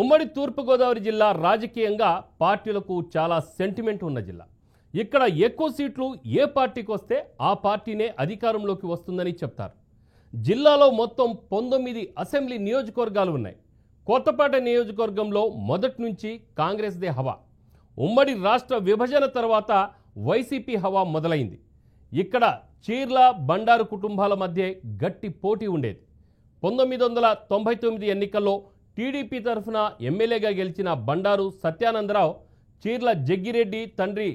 ఉమ్మడి తూర్పుగోదావరి జిల్లా రాజకీయంగా పార్టీలకు చాలా సెంటిమెంట్ ఉన్న జిల్లా. ఇక్కడ ఎక్కువ సీట్లు ఏ పార్టీకి వస్తే ఆ పార్టీనే అధికారంలోకి వస్తుందని చెప్తారు. జిల్లాలో మొత్తం 19 అసెంబ్లీ నియోజకవర్గాలు ఉన్నాయి. కొత్తపేట నియోజకవర్గంలో మొదటి నుంచి కాంగ్రెస్దే హవా. ఉమ్మడి రాష్ట్ర విభజన తర్వాత వైసీపీ హవా మొదలైంది. ఇక్కడ చీర్ల బండారు కుటుంబాల మధ్య గట్టి పోటీ ఉండేది. 1999 ఎన్నికల్లో టీడీపీ తరఫున ఎమ్మెల్యేగా గెలిచిన బండారు సత్యానందరావు చీర్ల జగ్గిరెడ్డి తండ్రి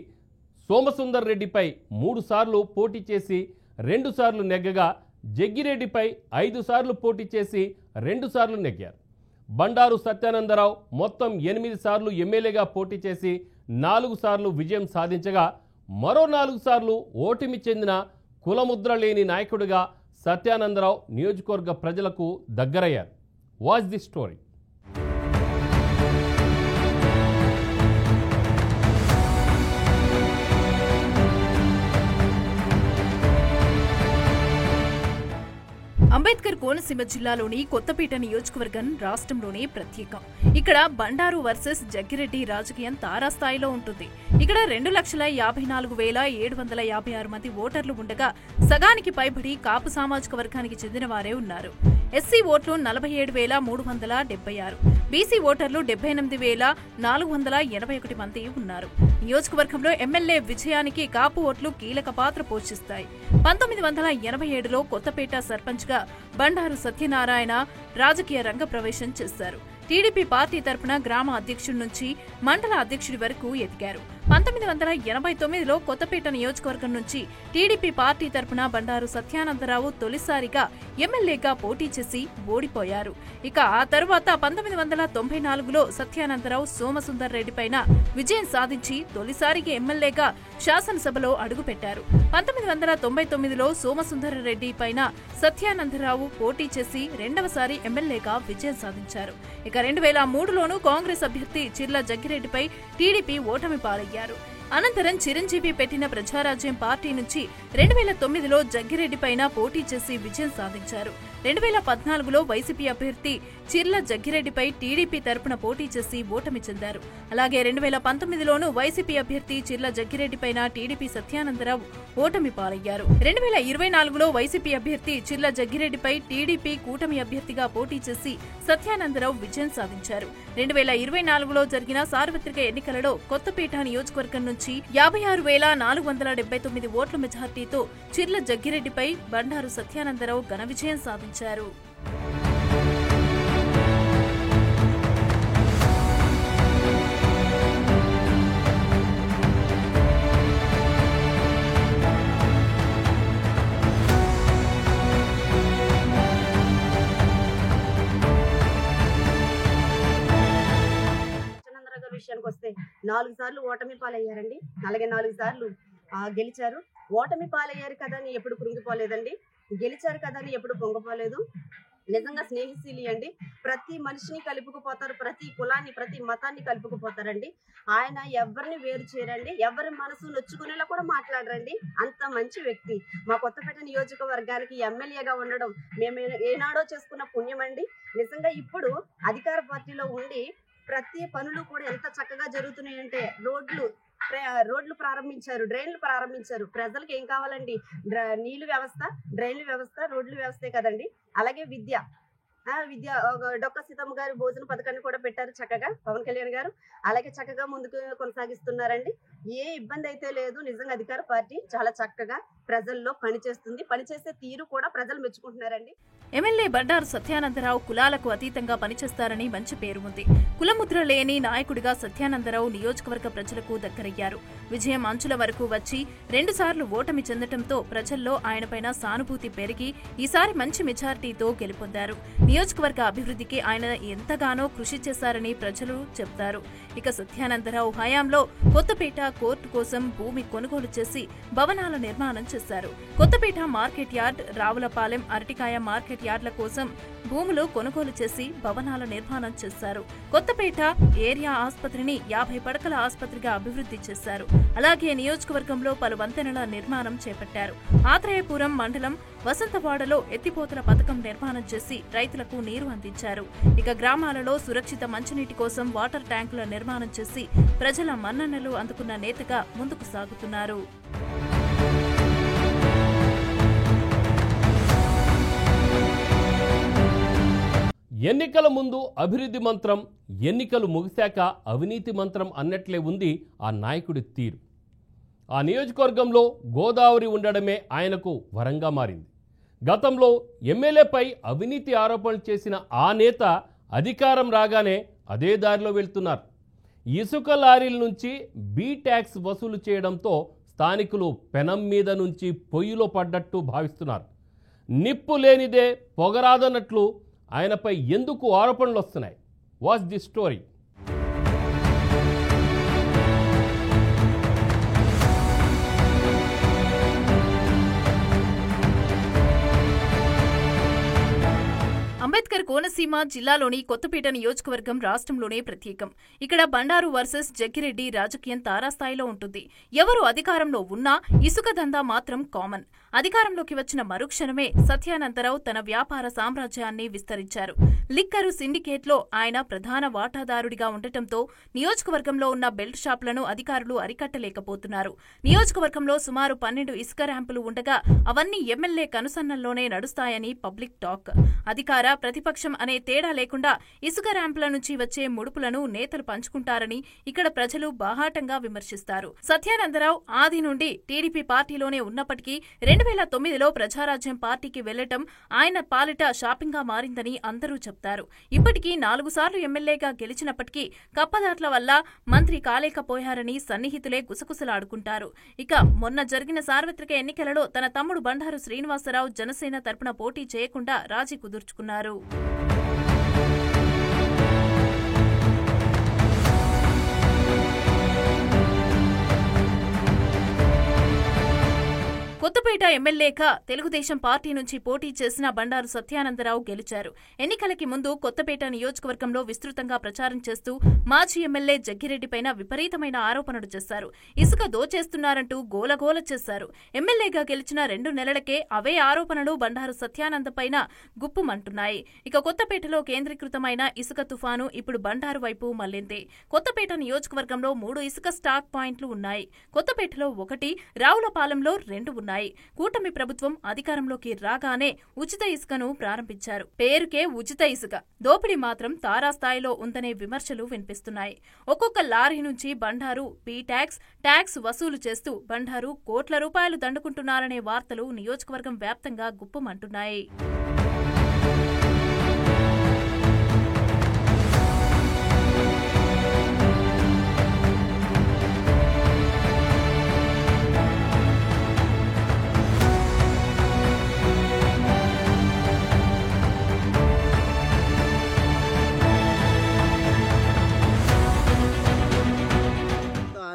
సోమసుందర్ రెడ్డిపై 3 సార్లు పోటీ చేసి 2 సార్లు నెగ్గగా, జగ్గిరెడ్డిపై 5 సార్లు పోటీ చేసి 2 సార్లు నెగ్గారు. బండారు సత్యానందరావు మొత్తం 8 సార్లు ఎమ్మెల్యేగా పోటీ చేసి 4 సార్లు విజయం సాధించగా, మరో 4 సార్లు ఓటమి చెందిన కులముద్ర లేని నాయకుడిగా సత్యానందరావు నియోజకవర్గ ప్రజలకు దగ్గరయ్యారు. Watch the story. Ambedkar Konaseema జిల్లాలోని కొత్తపేట నియోజకవర్గం రాష్ట్రంలోనే ప్రత్యేకం. ఇక్కడ బండారు వర్సెస్ జగ్గిరెడ్డి రాజకీయం తారాస్థాయిలో ఉంటుంది. ఇక్కడ 2,54,756 మంది ఓటర్లు ఉండగా సగానికి పైబడి కాపు సామాజిక వర్గానికి చెందిన వారే ఉన్నారు. ఎస్సీ ఓట్లు 47,376, బీసీ ఓటర్లు 78,481 మంది ఉన్నారు. నియోజకవర్గంలో ఎమ్మెల్యే విజయానికి కాపు ఓట్లు కీలక పాత్ర పోషిస్తాయి. 1987లో కొత్తపేట సర్పంచ్గా బండారు సత్యనారాయణ రాజకీయ రంగ ప్రవేశం చేశారు. టీడీపీ పార్టీ తరపున గ్రామ అధ్యక్షుడి నుంచి మండల అధ్యక్షుడి వరకు ఎదిగారు. 1989లో కొత్తపేట నియోజకవర్గం నుంచి టీడీపీ పార్టీ తరపున బండారు సత్యానందరావు తొలిసారిగా ఎమ్మెల్యేగా పోటీ చేసి ఓడిపోయారు. ఇక ఆ తరువాత 1994లో సత్యానందరావు సోమసుందర్ రెడ్డి పైన విజయం సాధించి తొలిసారిగా ఎమ్మెల్యేగా శాసనసభలో అడుగుపెట్టారు. 1999లో సోమసుందర్ రెడ్డి పైన సత్యానందరావు పోటీ చేసి రెండవసారి ఎమ్మెల్యేగా విజయం సాధించారు. ఇక 2003లోనూ కాంగ్రెస్ అభ్యర్థి చీర్ల జగ్గిరెడ్డిపై టీడీపీ ఓటమి పాలయ్యారు. అనంతరం చిరంజీవి పెట్టిన ప్రజారాజ్యం పార్టీ నుంచి 2009లో జగ్గిరెడ్డి పైన పోటీ చేసి విజయం సాధించారు. 2014లో వైసీపీ అభ్యర్థి చీర్ల జగ్గిరెడ్డిపై టీడీపీ తరపున పోటీ చేసి ఓటమి చెందారు. అలాగే 2019లోనూ వైసీపీ అభ్యర్థి చీర్ల జగ్గిరెడ్డి పైన టీడీపీ సత్యానందరావు ఓటమి పాలయ్యారు. 2024లో వైసీపీ అభ్యర్థి చీర్ల జగ్గిరెడ్డిపై టీడీపీ కూటమి అభ్యర్థిగా పోటీ చేసి సత్యానందరావు విజయం సాధించారు. 2024లో జరిగిన సార్వత్రిక ఎన్నికలలో కొత్తపేట నియోజకవర్గం నుంచి 56,479 ఓట్ల మెజార్టీతో చీర్ల జగ్గిరెడ్డిపై బండారు సత్యానందరావు ఘన విజయం సాధించారు. విషయానికి వస్తే 4 సార్లు ఓటమి పాలయ్యారండి. అలాగే 4 సార్లు గెలిచారు. ఓటమి పాలయ్యారు కదా అని ఎప్పుడు కృంగిపోలేదండి, గెలిచారు కదా అని ఎప్పుడు పొంగిపోలేదు. నిజంగా స్నేహితులు అండి. ప్రతి మనిషిని కలుపుకుపోతారు, ప్రతి కులాన్ని ప్రతి మతాన్ని కలుపుకుపోతారండి. ఆయన ఎవరిని వేరు చేయరండి, ఎవరి మనసు నొచ్చుకునేలా కూడా మాట్లాడరండి. అంత మంచి వ్యక్తి. మా కొత్తపేట నియోజకవర్గానికి ఎమ్మెల్యేగా ఉండడం మేము ఏనాడో చేసుకున్న పుణ్యం అండి. నిజంగా ఇప్పుడు అధికార పార్టీలో ఉండి ప్రతి పనులు కూడా ఎంత చక్కగా జరుగుతున్నాయంటే రోడ్లు ప్రారంభించారు, డ్రైన్లు ప్రారంభించారు. ప్రజలకు ఏం కావాలండి? నీళ్లు వ్యవస్థ, డ్రైన్లు వ్యవస్థ, రోడ్లు వ్యవస్థే కదండి. అలాగే విద్య డొక్క సీతమ్మ గారు భోజన పథకాన్ని కూడా పెట్టారు చక్కగా పవన్ కళ్యాణ్ గారు. అలాగే చక్కగా ముందుకు కొనసాగిస్తున్నారండి. ఏ ఇబ్బంది అయితే లేదు. నిజంగా అధికార పార్టీ చాలా చక్కగా ప్రజల్లో పనిచేస్తుంది. పనిచేసే తీరు కూడా ప్రజలు మెచ్చుకుంటున్నారండి. ఎమ్మెల్యే బండారు సత్యానందరావు కులాలకు అతీతంగా పనిచేస్తారని మంచి పేరు ఉంది. కులముద్ర లేని నాయకుడిగా సత్యానందరావు నియోజకవర్గ ప్రజలకు దగ్గరయ్యారు. విజయం అంచుల వరకు వచ్చి 2 సార్లు ఓటమి చెందటంతో ప్రజల్లో ఆయనపైన సానుభూతి పెరిగి ఈసారి మంచి మెజార్టీతో గెలుపొందారు. నియోజకవర్గ అభివృద్ధికి ఆయన ఎంతగానో కృషి చేశారని ప్రజలు చెబుతారు. ఇక సత్యానందరావు హయాంలో కొత్తపేట కోర్టు కోసం భూమి కొనుగోలు చేసి భవనాల నిర్మాణం చేశారు. కొత్తపేట మార్కెట్ యార్డ్, రావులపాలెం, అరటికాయ మార్కెట్ యార్డ్ల కోసం భూములు కొనుగోలు చేసి భవనాల నిర్మాణం చేశారు. కొత్తపేట ఏరియా ఆసుపత్రిని 50 పడకల ఆసుపత్రిగా అభివృద్ధి చేశారు. అలాగే నియోజకవర్గంలో పలు వంతెనల నిర్మాణం చేపట్టారు. ఆత్రేయపురం మండలం వసంతవాడలో ఎత్తిపోతల పథకం నిర్మాణం చేసి రైతులకు నీరు అందించారు. ఇక గ్రామాలలో సురక్షిత మంచినీటి కోసం వాటర్ ట్యాంకుల నిర్మాణం చేసి ప్రజల మన్ననలు అందుకున్న నేతగా ముందుకు సాగుతున్నారు. ఎన్నికల ముందు అభివృద్ధి మంత్రం, ఎన్నికలు ముగిశాక అవినీతి మంత్రం అన్నట్లే ఉంది ఆ నాయకుడి తీరు. ఆ నియోజకవర్గంలో గోదావరి ఉండడమే ఆయనకు వరంగా మారింది. గతంలో ఎమ్మెల్యేపై అవినీతి ఆరోపణలు చేసిన ఆ నేత అధికారం రాగానే అదే దారిలో వెళ్తున్నారు. ఇసుక లారీల నుంచి బీ ట్యాక్స్ వసూలు చేయడంతో స్థానికులు పెనం మీద నుంచి పొయ్యిలో పడ్డట్టు భావిస్తున్నారు. నిప్పు లేనిదే పొగరాదన్నట్లు ఆయనపై ఎందుకు ఆరోపణలు వస్తున్నాయి? Watch the story. Ambedkar Konaseema జిల్లాలోని కొత్తపేట నియోజకవర్గం రాష్ట్రంలోనే ప్రత్యేకం. ఇక్కడ బండారు వర్సెస్ జగ్గిరెడ్డి రాజకీయం తారాస్థాయిలో ఉంటుంది. ఎవరు అధికారంలో ఉన్నా ఇసుక దందా మాత్రం కామన్. అధికారంలోకి వచ్చిన మరుక్షణమే సత్యానందరావు తన వ్యాపార సామ్రాజ్యాన్ని విస్తరించారు. లిక్కరు సిండికేట్లో ఆయన ప్రధాన వాటాదారుడిగా ఉండటంతో నియోజకవర్గంలో ఉన్న బెల్ట్ షాపులను అధికారులు అరికట్టలేకపోతున్నారు. నియోజకవర్గంలో సుమారు 12 ఇసుక ర్యాంపులు ఉండగా అవన్నీ ఎమ్మెల్యే కనుసన్నల్లోనే నడుస్తాయని పబ్లిక్ టాక్. అధికార ప్రతిపక్షం అనే తేడా లేకుండా ఇసుక ర్యాంపుల నుంచి వచ్చే ముడుపులను నేతలు పంచుకుంటారని ఇక్కడ ప్రజలు బాహాటంగా విమర్శిస్తారు. సత్యానందరావు ఆది నుండి టీడీపీ పార్టీలోనే ఉన్నప్పటికీ 2009లో ప్రజారాజ్యం పార్టీకి వెళ్లటం ఆయన పాలిట షాపింగ్గా మారిందని అందరూ చెప్తారు. ఇప్పటికీ 4 సార్లు ఎమ్మెల్యేగా గెలిచినప్పటికీ కప్పదాట్ల వల్ల మంత్రి కాలేకపోయారని సన్నిహితులే గుసగుసలాడుకుంటారు. ఇక మొన్న జరిగిన సార్వత్రిక ఎన్నికలలో తన తమ్ముడు బండారు శ్రీనివాసరావు జనసేన తరపున పోటీ చేయకుండా రాజీ కుదుర్చుకున్నారు. కొత్తపేట ఎమ్మెల్యేగా తెలుగుదేశం పార్టీ నుంచి పోటీ చేసిన బండారు సత్యానందరావు గెలిచారు. ఎన్నికలకి ముందు కొత్తపేట నియోజకవర్గంలో విస్తృతంగా ప్రచారం చేస్తూ మాజీ ఎమ్మెల్యే జగ్గిరెడ్డిపైన విపరీతమైన ఆరోపణలు చేశారు. ఇసుక దోచేస్తున్నారంటూ గోలగోల చేశారు. ఎమ్మెల్యేగా గెలిచిన 2 నెలలకే అవే ఆరోపణలు బండారు సత్యానందపైన గుప్పుమంటున్నాయి. ఇక కొత్తపేటలో కేంద్రీకృతమైన ఇసుక తుఫాను ఇప్పుడు బండారు వైపు మళ్లింది. కొత్తపేట నియోజకవర్గంలో 3 ఇసుక స్టాక్ పాయింట్లు ఉన్నాయి. కొత్తపేటలో 1, రావులపాలెంలో 2 ఉన్నాయి. కూటమి ప్రభుత్వం అధికారంలోకి రాగానే ఉచిత ఇసుకను ప్రారంభించారు. పేరుకే ఉచిత ఇసుక, దోపిడీ మాత్రం తారాస్థాయిలో ఉందనే విమర్శలు వినిపిస్తున్నాయి. ఒక్కొక్క లారీ నుంచి బండారు బీ ట్యాక్స్ వసూలు చేస్తూ బండారు కోట్ల రూపాయలు దండుకుంటున్నారనే వార్తలు నియోజకవర్గం వ్యాప్తంగా గుప్పమంటున్నాయి.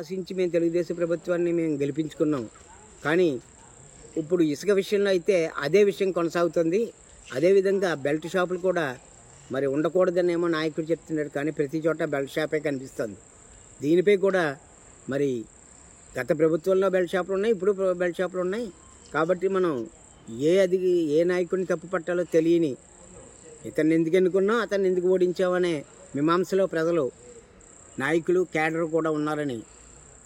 ఆశించి మేము తెలుగుదేశం ప్రభుత్వాన్ని మేము గెలిపించుకున్నాం. కానీ ఇప్పుడు ఇసుక విషయంలో అయితే అదే విషయం కొనసాగుతుంది. అదేవిధంగా బెల్ట్ షాపులు కూడా మరి ఉండకూడదనేమో నాయకుడు చెప్తున్నాడు, కానీ ప్రతి చోట బెల్ట్ షాపే కనిపిస్తుంది. దీనిపై కూడా మరి గత ప్రభుత్వంలో బెల్ట్ షాపులు ఉన్నాయి, ఇప్పుడు బెల్ట్ షాపులు ఉన్నాయి. కాబట్టి మనం ఏ నాయకుడిని తప్పు పట్టాలో తెలియని, ఇతన్ని ఎందుకు ఎన్నుకున్నాం, అతన్ని ఎందుకు ఓడించామనే మీమాంసలో ప్రజలు, నాయకులు, కేడర్ కూడా ఉన్నారని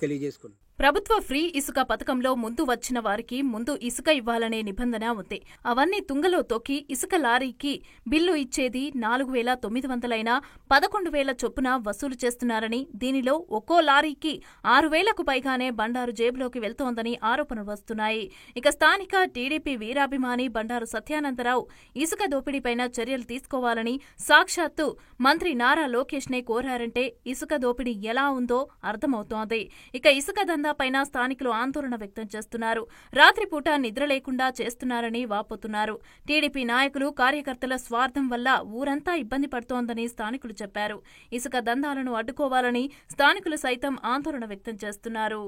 తెలియజేసుకున్నాం. ప్రభుత్వ ఫ్రీ ఇసుక పథకంలో ముందు వచ్చిన వారికి ముందు ఇసుక ఇవ్వాలనే నిబంధన ఉంది. అవన్నీ తుంగలో తొక్కి ఇసుక లారీకి బిల్లు ఇచ్చేది 4,900 11,000 చొప్పున వసూలు చేస్తున్నారని, దీనిలో ఒక్కో లారీకి 6,000కు పైగానే బండారు జేబులోకి వెళ్తోందని ఆరోపణలు వస్తున్నాయి. ఇక స్థానిక టీడీపీ వీరాభిమాని బండారు సత్యానందరావు ఇసుక దోపిడీపైన చర్యలు తీసుకోవాలని సాక్షాత్తు మంత్రి నారా లోకేష్నే కోరారంటే ఇసుక దోపిడీ ఎలా ఉందో అర్థమవుతోంది. ఇక ఇసుక పైన స్థానికులు ఆందోళన వ్యక్తం చేస్తున్నారు. రాత్రిపూట నిద్ర లేకుండా చేస్తున్నారని వాపోతున్నారు. టీడీపీ నాయకులు, కార్యకర్తల స్వార్థం వల్ల ఊరంతా ఇబ్బంది పడుతోందని స్థానికులు చెప్పారు. ఇసుక దందాలను అడ్డుకోవాలని స్థానికులు సైతం ఆందోళన వ్యక్తం చేస్తున్నారు.